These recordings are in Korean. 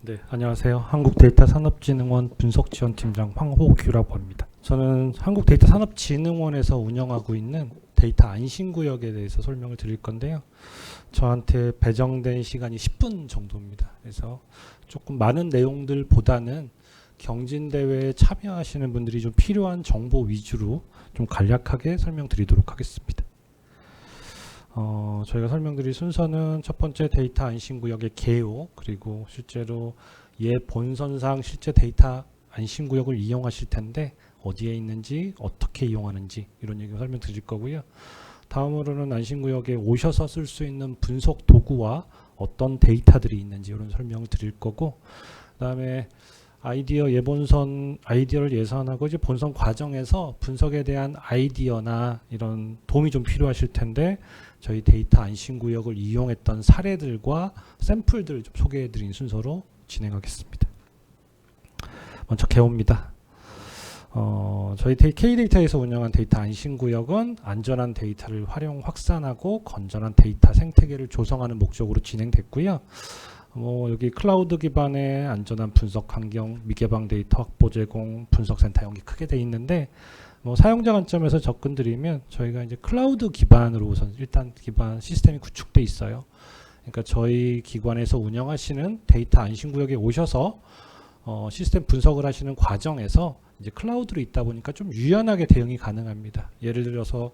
네, 안녕하세요. 한국데이터산업진흥원 분석지원팀장 황호규라고 합니다. 저는 한국데이터산업진흥원에서 운영하고 있는 데이터 안심구역에 대해서 설명을 드릴 건데요. 저한테 배정된 시간이 10분 정도입니다. 그래서 조금 많은 내용들보다는 경진대회에 참여하시는 분들이 좀 필요한 정보 위주로 좀 간략하게 설명드리도록 하겠습니다. 저희가 설명드릴 순서는 첫 번째 데이터 안심구역의 개요, 그리고 실제로 본선상 실제 데이터 안심구역을 이용하실 텐데 어디에 있는지 어떻게 이용하는지 이런 얘기 설명드릴 거고요. 다음으로는 안심구역에 오셔서 쓸 수 있는 분석 도구와 어떤 데이터들이 있는지 이런 설명을 드릴 거고, 그 다음에 아이디어를 예산하고 이제 본선 과정에서 분석에 대한 아이디어나 이런 도움이 좀 필요하실 텐데 저희 데이터 안심구역을 이용했던 사례들과 샘플들 좀 소개해드린 순서로 진행하겠습니다. 먼저 개요입니다. 저희 K데이터에서 운영한 데이터 안심구역은 안전한 데이터를 활용 확산하고 건전한 데이터 생태계를 조성하는 목적으로 진행됐고요. 여기 클라우드 기반의 안전한 분석 환경, 미개방 데이터 확보 제공, 분석센터 연계 크게 돼 있는데 사용자 관점에서 접근드리면 저희가 이제 클라우드 기반으로 우선 일단 기반 시스템이 구축돼 있어요. 그러니까 저희 기관에서 운영하시는 데이터 안심구역에 오셔서 시스템 분석을 하시는 과정에서 이제 클라우드로 있다 보니까 좀 유연하게 대응이 가능합니다. 예를 들어서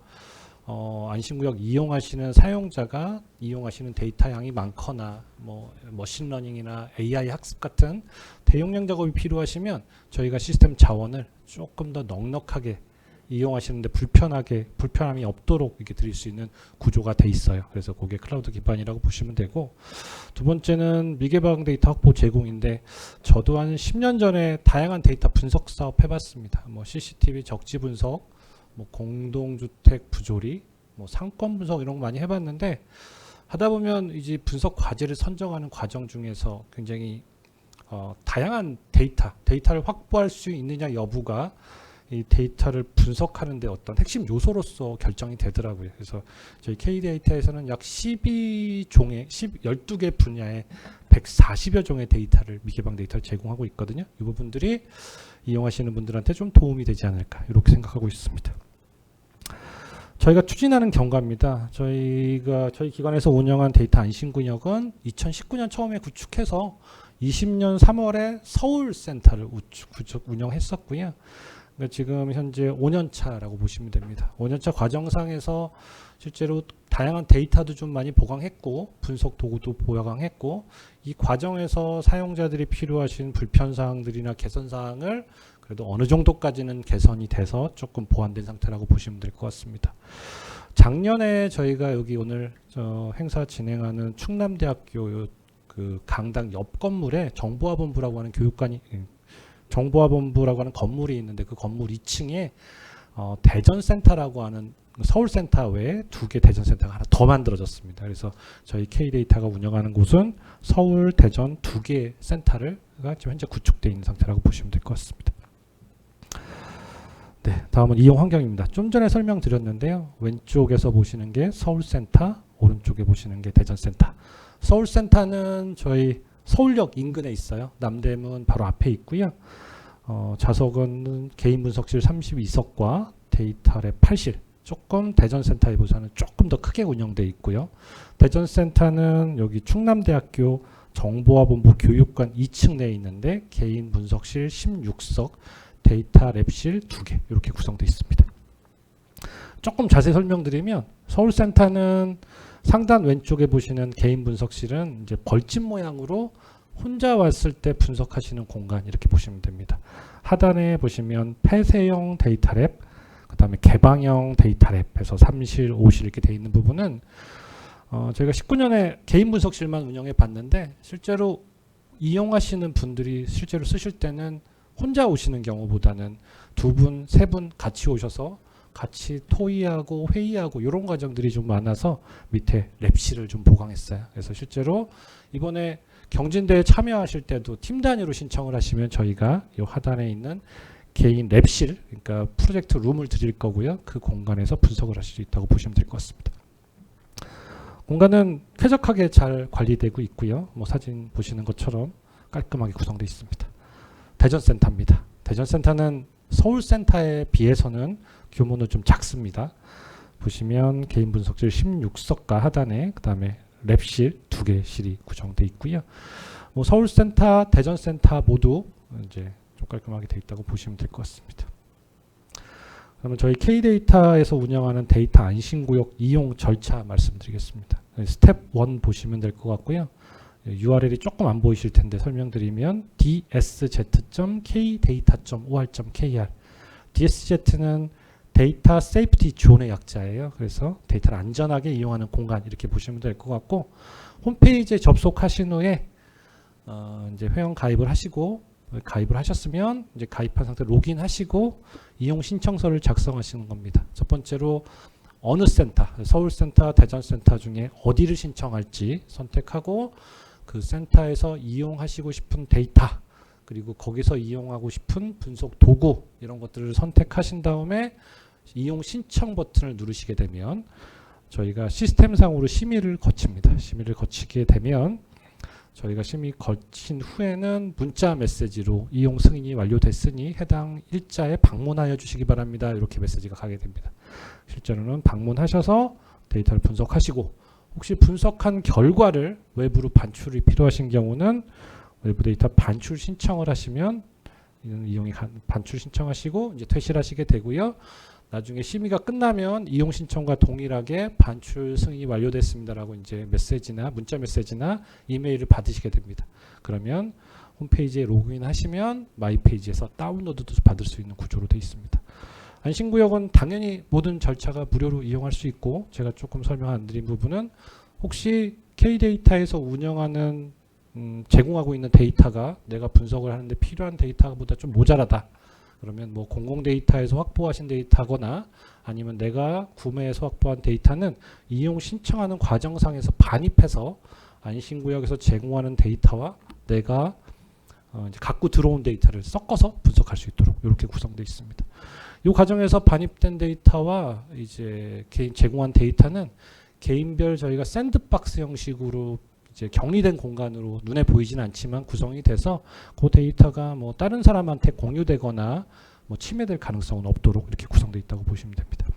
안심구역 이용하시는 사용자가 이용하시는 데이터 양이 많거나 머신러닝이나 AI 학습 같은 대용량 작업이 필요하시면 저희가 시스템 자원을 조금 더 넉넉하게 이용하시는데 불편함이 없도록 이렇게 드릴 수 있는 구조가 돼 있어요. 그래서 그게 클라우드 기반이라고 보시면 되고, 두 번째는 미개방 데이터 확보 제공인데 저도 한 10년 전에 다양한 데이터 분석 사업 해봤습니다. CCTV 적지 분석, 공동주택 부조리, 상권 분석 이런 거 많이 해봤는데 하다 보면 이제 분석 과제를 선정하는 과정 중에서 굉장히 다양한 데이터를 확보할 수 있느냐 여부가 이 데이터를 분석하는데 어떤 핵심 요소로서 결정이 되더라고요. 그래서 저희 K데이터에서는 약 12개 분야에 140여 종의 데이터를 미개방 데이터를 제공하고 있거든요. 이 부분들이 이용하시는 분들한테 좀 도움이 되지 않을까 이렇게 생각하고 있습니다. 저희가 추진하는 경과입니다. 저희 기관에서 운영한 데이터 안심구역은 2019년 처음에 구축해서 20년 3월에 서울센터를 운영했었고요. 지금 현재 5년차라고 보시면 됩니다. 5년차 과정상에서 실제로 다양한 데이터도 좀 많이 보강했고 분석 도구도 보강했고, 이 과정에서 사용자들이 필요하신 불편사항들이나 개선사항을 그래도 어느 정도까지는 개선이 돼서 조금 보완된 상태라고 보시면 될 것 같습니다. 작년에 저희가 여기 오늘 행사 진행하는 충남대학교 그 강당 옆 건물에 정보화본부라고 하는 정보화본부라고 하는 건물이 있는데 그 건물 2층에 대전센터라고 하는 서울센터 외에 2개 대전센터가 하나 더 만들어졌습니다. 그래서 저희 K데이터가 운영하는 곳은 서울, 대전 2개 센터가 지금 현재 구축되어 있는 상태라고 보시면 될 것 같습니다. 네, 다음은 이용 환경입니다. 좀 전에 설명드렸는데요. 왼쪽에서 보시는 게 서울센터, 오른쪽에 보시는 게 대전센터. 서울센터는 저희 서울역 인근에 있어요. 남대문 바로 앞에 있고요. 좌석은 개인 분석실 32석과 데이터랩 8실, 조금 대전센터에 비해서는 조금 더 크게 운영되어 있고요. 대전센터는 여기 충남대학교 정보화본부 교육관 2층 내에 있는데 개인 분석실 16석, 데이터랩실 2개 이렇게 구성되어 있습니다. 조금 자세히 설명드리면 서울센터는 상단 왼쪽에 보시는 개인 분석실은 이제 벌집 모양으로 혼자 왔을 때 분석하시는 공간 이렇게 보시면 됩니다. 하단에 보시면 폐쇄형 데이터랩, 그 다음에 개방형 데이터랩에서 3실, 5실 이렇게 되어 있는 부분은 저희가 19년에 개인 분석실만 운영해 봤는데 실제로 이용하시는 분들이 실제로 쓰실 때는 혼자 오시는 경우보다는 2분, 3분 같이 오셔서 같이 토의하고 회의하고 이런 과정들이 좀 많아서 밑에 랩실을 좀 보강했어요. 그래서 실제로 이번에 경진대회 참여하실 때도 팀 단위로 신청을 하시면 저희가 이 하단에 있는 개인 랩실, 그러니까 프로젝트 룸을 드릴 거고요. 그 공간에서 분석을 하실 수 있다고 보시면 될 것 같습니다. 공간은 쾌적하게 잘 관리되고 있고요. 사진 보시는 것처럼 깔끔하게 구성되어 있습니다. 대전센터입니다. 대전센터는 서울센터에 비해서는 규모는 좀 작습니다. 보시면 개인 분석실 16석과 하단에 그 다음에 랩실 2개실이 구성되어 있고요. 뭐 서울센터, 대전센터 모두 이제 좀 깔끔하게 되어 있다고 보시면 될 것 같습니다. 그러면 저희 K데이터에서 운영하는 데이터 안심구역 이용 절차 말씀드리겠습니다. 스텝 1 보시면 될 것 같고요. URL이 조금 안 보이실 텐데 설명드리면 dsz.kdata.or.kr DSZ는 데이터 세이프티 존의 약자예요. 그래서 데이터를 안전하게 이용하는 공간 이렇게 보시면 될 것 같고 홈페이지에 접속하신 후에 이제 회원 가입을 하시고 가입을 하셨으면 이제 가입한 상태로 로그인하시고 이용 신청서를 작성하시는 겁니다. 첫 번째로 어느 센터, 서울센터, 대전센터 중에 어디를 신청할지 선택하고 그 센터에서 이용하시고 싶은 데이터 그리고 거기서 이용하고 싶은 분석 도구 이런 것들을 선택하신 다음에 이용 신청 버튼을 누르시게 되면 저희가 시스템상으로 심의를 거칩니다. 심의를 거치게 되면 저희가 심의 거친 후에는 문자 메시지로 이용 승인이 완료됐으니 해당 일자에 방문하여 주시기 바랍니다. 이렇게 메시지가 가게 됩니다. 실제로는 방문하셔서 데이터를 분석하시고 혹시 분석한 결과를 외부로 반출이 필요하신 경우는 외부 데이터 반출 신청을 하시면 이용이 반출 신청하시고 이제 퇴실하시게 되고요. 나중에 심의가 끝나면 이용 신청과 동일하게 반출 승인이 완료됐습니다라고 이제 메시지나 문자 메시지나 이메일을 받으시게 됩니다. 그러면 홈페이지에 로그인하시면 마이 페이지에서 다운로드도 받을 수 있는 구조로 되어 있습니다. 안심구역은 당연히 모든 절차가 무료로 이용할 수 있고 제가 조금 설명 안 드린 부분은 혹시 K데이터에서 운영하는 제공하고 있는 데이터가 내가 분석을 하는데 필요한 데이터보다 좀 모자라다. 그러면 뭐 공공 데이터에서 확보하신 데이터거나 아니면 내가 구매해서 확보한 데이터는 이용 신청하는 과정상에서 반입해서 안심구역에서 제공하는 데이터와 내가 이제 갖고 들어온 데이터를 섞어서 분석할 수 있도록 이렇게 구성되어 있습니다. 이 과정에서 반입된 데이터와 이제 개인 제공한 데이터는 개인별 저희가 샌드박스 형식으로 이제 격리된 공간으로 눈에 보이진 않지만 구성이 돼서 그 데이터가 뭐 다른 사람한테 공유되거나 뭐 침해될 가능성은 없도록 이렇게 구성되어 있다고 보시면 됩니다.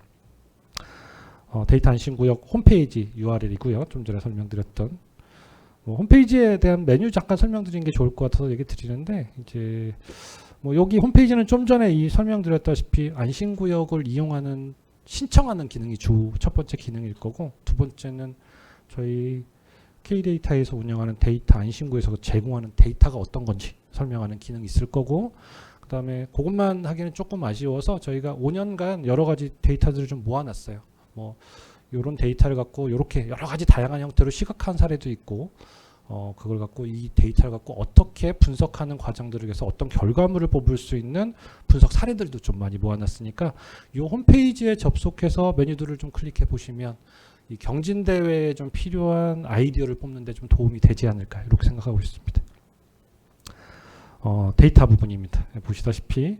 데이터 안심구역 홈페이지 URL이고요. 좀 전에 설명드렸던 홈페이지에 대한 메뉴 잠깐 설명드리는 게 좋을 것 같아서 얘기 드리는데 이제 뭐 여기 홈페이지는 좀 전에 이 설명드렸다시피 안심구역을 이용하는 신청하는 기능이 첫 번째 기능일 거고 두 번째는 저희 K데이터에서 운영하는 데이터 안심구에서 제공하는 데이터가 어떤 건지 설명하는 기능이 있을 거고 그 다음에 그것만 하기는 조금 아쉬워서 저희가 5년간 여러 가지 데이터들을 좀 모아놨어요. 뭐 이런 데이터를 갖고 이렇게 여러 가지 다양한 형태로 시각한 사례도 있고 그걸 갖고 이 데이터를 갖고 어떻게 분석하는 과정들을 위해서 어떤 결과물을 뽑을 수 있는 분석 사례들도 좀 많이 모아놨으니까 이 홈페이지에 접속해서 메뉴들을 좀 클릭해 보시면 이 경진대회에 좀 필요한 아이디어를 뽑는 데 좀 도움이 되지 않을까 이렇게 생각하고 있습니다. 데이터 부분입니다. 보시다시피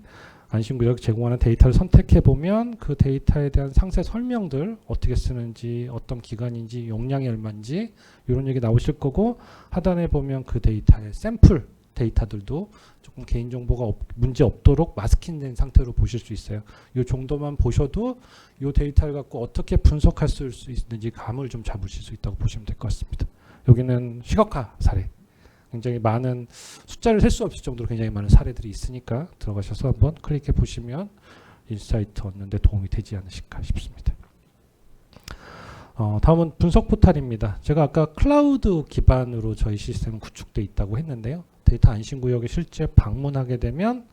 안심구역 제공하는 데이터를 선택해 보면 그 데이터에 대한 상세 설명들 어떻게 쓰는지 어떤 기간인지 용량이 얼마인지 이런 얘기 나오실 거고 하단에 보면 그 데이터의 샘플 데이터들도 조금 개인정보가 문제 없도록 마스킹된 상태로 보실 수 있어요. 이 정도만 보셔도 이 데이터를 갖고 어떻게 분석할 수 있는지 감을 좀 잡으실 수 있다고 보시면 될 것 같습니다. 여기는 시각화 사례 굉장히 많은 숫자를 셀 수 없을 정도로 굉장히 많은 사례들이 있으니까 들어가셔서 한번 클릭해 보시면 인사이트 얻는 데 도움이 되지 않으실까 싶습니다. 다음은 분석 포탈입니다. 제가 아까 클라우드 기반으로 저희 시스템은 구축되어 있다고 했는데요. 데이터 안심구역에 실제 방문하게 되면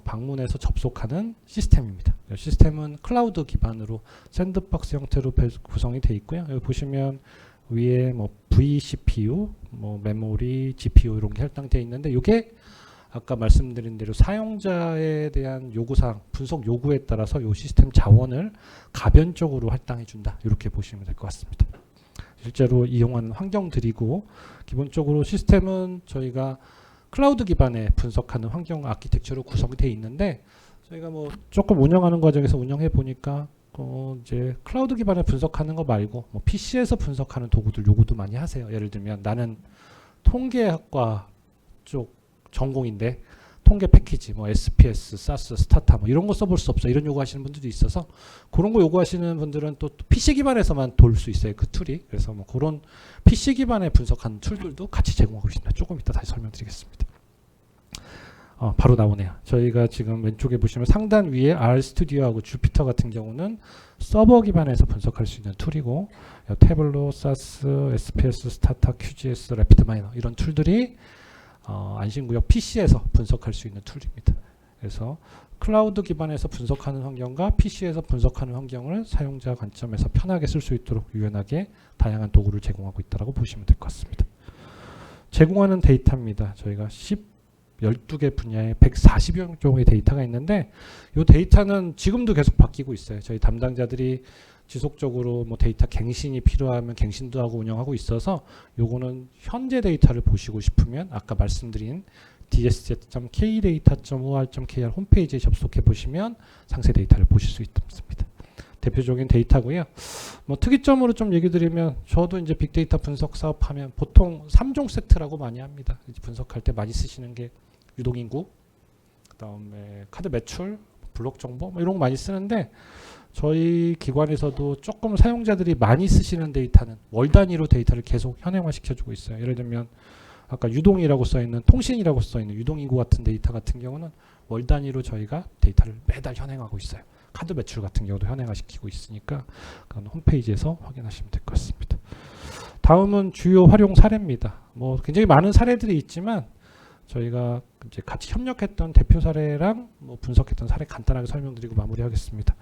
방문해서 접속하는 시스템입니다. 시스템은 클라우드 기반으로 샌드박스 형태로 구성이 되어 있고요. 여기 보시면 위에 뭐 vCPU, 뭐 메모리, GPU 이런 게 할당되어 있는데 이게 아까 말씀드린 대로 사용자에 대한 요구사항, 분석 요구에 따라서 이 시스템 자원을 가변적으로 할당해 준다. 이렇게 보시면 될 것 같습니다. 실제로 이용하는 환경들이고 기본적으로 시스템은 저희가 클라우드 기반의 분석하는 환경 아키텍처로 구성이 되어 있는데 저희가 뭐 조금 운영하는 과정에서 운영해 보니까 이제 클라우드 기반의 분석하는 거 말고 뭐 PC에서 분석하는 도구들 요구도 많이 하세요. 예를 들면 나는 통계학과 쪽 전공인데 통계 패키지, 뭐 SPS, SAS, 스타타 뭐 이런 거 써볼 수 없어 이런 요구하시는 분들도 있어서 그런 거 요구하시는 분들은 또 PC 기반에서만 돌 수 있어요 그 툴이. 그래서 뭐 그런 PC 기반에 분석하는 툴들도 같이 제공하고 있습니다. 조금 이따 다시 설명드리겠습니다. 바로 나오네요. 저희가 지금 왼쪽에 보시면 상단 위에 RStudi오하고 주피터 같은 경우는 서버 기반에서 분석할 수 있는 툴이고 태블로, SAS, SPS, 스타타, QGIS, 래피드마이너 이런 툴들이 안심구역 PC에서 분석할 수 있는 툴입니다. 그래서 클라우드 기반에서 분석하는 환경과 PC에서 분석하는 환경을 사용자 관점에서 편하게 쓸 수 있도록 유연하게 다양한 도구를 제공하고 있다고 보시면 될 것 같습니다. 제공하는 데이터입니다. 저희가 12개 분야에 140여 종의 데이터가 있는데 이 데이터는 지금도 계속 바뀌고 있어요. 저희 담당자들이 지속적으로 뭐 데이터 갱신이 필요하면 갱신도 하고 운영하고 있어서 요거는 현재 데이터를 보시고 싶으면 아까 말씀드린 dsz.kdata.or.kr 홈페이지에 접속해 보시면 상세 데이터를 보실 수 있습니다. 대표적인 데이터고요. 뭐 특이점으로 좀 얘기 드리면 저도 이제 빅데이터 분석 사업하면 보통 3종 세트라고 많이 합니다. 분석할 때 많이 쓰시는 게 유동인구, 그다음에 카드 매출, 블록 정보 뭐 이런 거 많이 쓰는데 저희 기관에서도 조금 사용자들이 많이 쓰시는 데이터는 월 단위로 데이터를 계속 현행화 시켜주고 있어요. 예를 들면 아까 유동이라고 써있는 통신이라고 써있는 유동인구 같은 데이터 같은 경우는 월 단위로 저희가 데이터를 매달 현행하고 있어요. 카드 매출 같은 경우도 현행화 시키고 있으니까 홈페이지에서 확인하시면 될 것 같습니다. 다음은 주요 활용 사례입니다. 뭐 굉장히 많은 사례들이 있지만 저희가 이제 같이 협력했던 대표 사례랑 뭐 분석했던 사례 간단하게 설명드리고 마무리하겠습니다.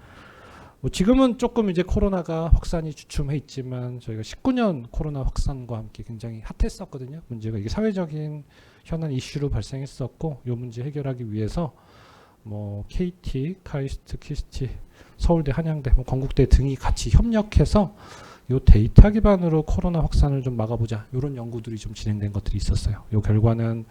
뭐 지금은 조금 이제 코로나가 확산이 주춤해 있지만 저희가 19년 코로나 확산과 함께 굉장히 핫했었거든요. 문제가 이게 사회적인 현안 이슈로 발생했었고 이 문제 해결하기 위해서 뭐 KT, 카이스트, 키스티, 서울대, 한양대, 뭐 건국대 등이 같이 협력해서 이 데이터 기반으로 코로나 확산을 좀 막아보자 이런 연구들이 좀 진행된 것들이 있었어요. 이 결과는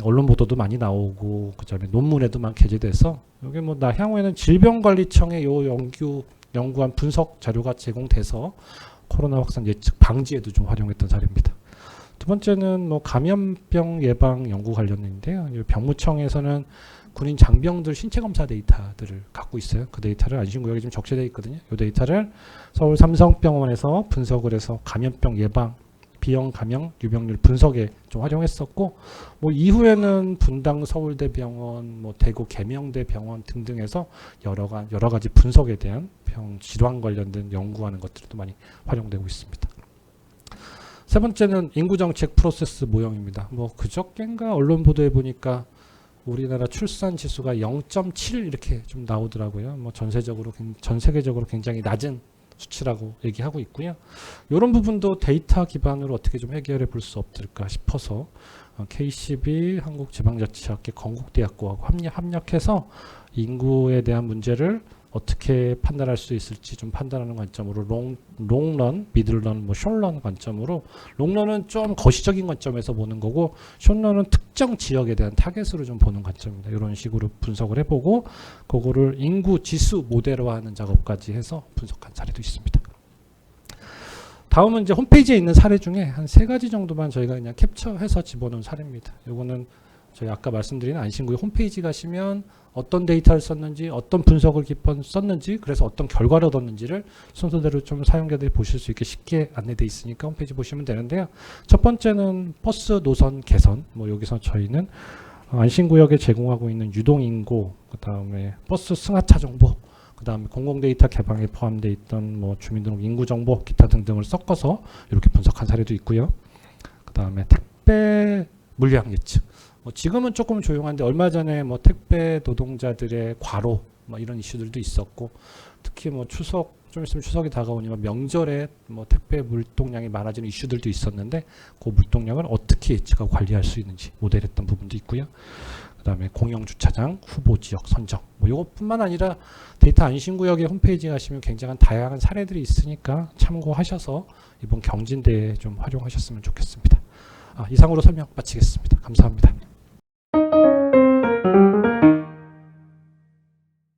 언론 보도도 많이 나오고 그다음에 논문에도 많이 게재돼서 여기 뭐 향후에는 질병관리청의 요 연구한 분석 자료가 제공돼서 코로나 확산 예측 방지에도 좀 활용했던 사례입니다. 두 번째는 뭐 감염병 예방 연구 관련인데요. 병무청에서는 군인 장병들 신체 검사 데이터들을 갖고 있어요. 그 데이터를 안심구역에 좀 적재되어 있거든요. 이 데이터를 서울 삼성병원에서 분석을 해서 감염병 예방 비형 감염 유병률 분석에 좀 활용했었고 뭐 이후에는 분당 서울대병원, 뭐 대구 계명대 병원 등등에서 여러 가지 분석에 대한 병 질환 관련된 연구하는 것들도 많이 활용되고 있습니다. 세 번째는 인구정책 프로세스 모형입니다. 뭐 그저껜가 언론 보도에 보니까 우리나라 출산 지수가 0.7 이렇게 좀 나오더라고요. 뭐 전 세계적으로 굉장히 낮은 수치라고 얘기하고 있고요. 이런 부분도 데이터 기반으로 어떻게 좀 해결해 볼 수 없을까 싶어서 KCB 한국지방자치학회 건국대학교하고 협력해서 인구에 대한 문제를 어떻게 판단할 수 있을지 좀 판단하는 관점으로 롱런, 미들런, 뭐 숏런 관점으로 롱런은 좀 거시적인 관점에서 보는 거고 숏런은 특정 지역에 대한 타겟으로 좀 보는 관점입니다. 이런 식으로 분석을 해보고 그거를 인구 지수 모델화하는 작업까지 해서 분석한 사례도 있습니다. 다음은 이제 홈페이지에 있는 사례 중에 한 3가지 정도만 저희가 그냥 캡처해서 집어넣은 사례입니다. 이거는 저희 아까 말씀드린 안심구역 홈페이지 가시면 어떤 데이터를 썼는지 어떤 분석을 썼는지 그래서 어떤 결과를 얻었는지를 순서대로 좀 사용자들이 보실 수 있게 쉽게 안내되어 있으니까 홈페이지 보시면 되는데요. 첫 번째는 버스 노선 개선. 뭐 여기서 저희는 안심구역에 제공하고 있는 유동인구, 그 다음에 버스 승하차 정보, 그 다음에 공공데이터 개방에 포함되어 있던 뭐 주민등록 인구 정보, 기타 등등을 섞어서 이렇게 분석한 사례도 있고요. 그 다음에 택배 물량 예측. 뭐 지금은 조금 조용한데 얼마 전에 뭐 택배 노동자들의 과로 뭐 이런 이슈들도 있었고 특히 뭐 좀 있으면 추석이 다가오니까 명절에 뭐 택배 물동량이 많아지는 이슈들도 있었는데 그 물동량을 어떻게 예측하고 관리할 수 있는지 모델했던 부분도 있고요. 그다음에 공영 주차장 후보 지역 선정. 뭐 이것뿐만 아니라 데이터 안심구역의 홈페이지에 가시면 굉장한 다양한 사례들이 있으니까 참고하셔서 이번 경진대회에 좀 활용하셨으면 좋겠습니다. 이상으로 설명 마치겠습니다. 감사합니다.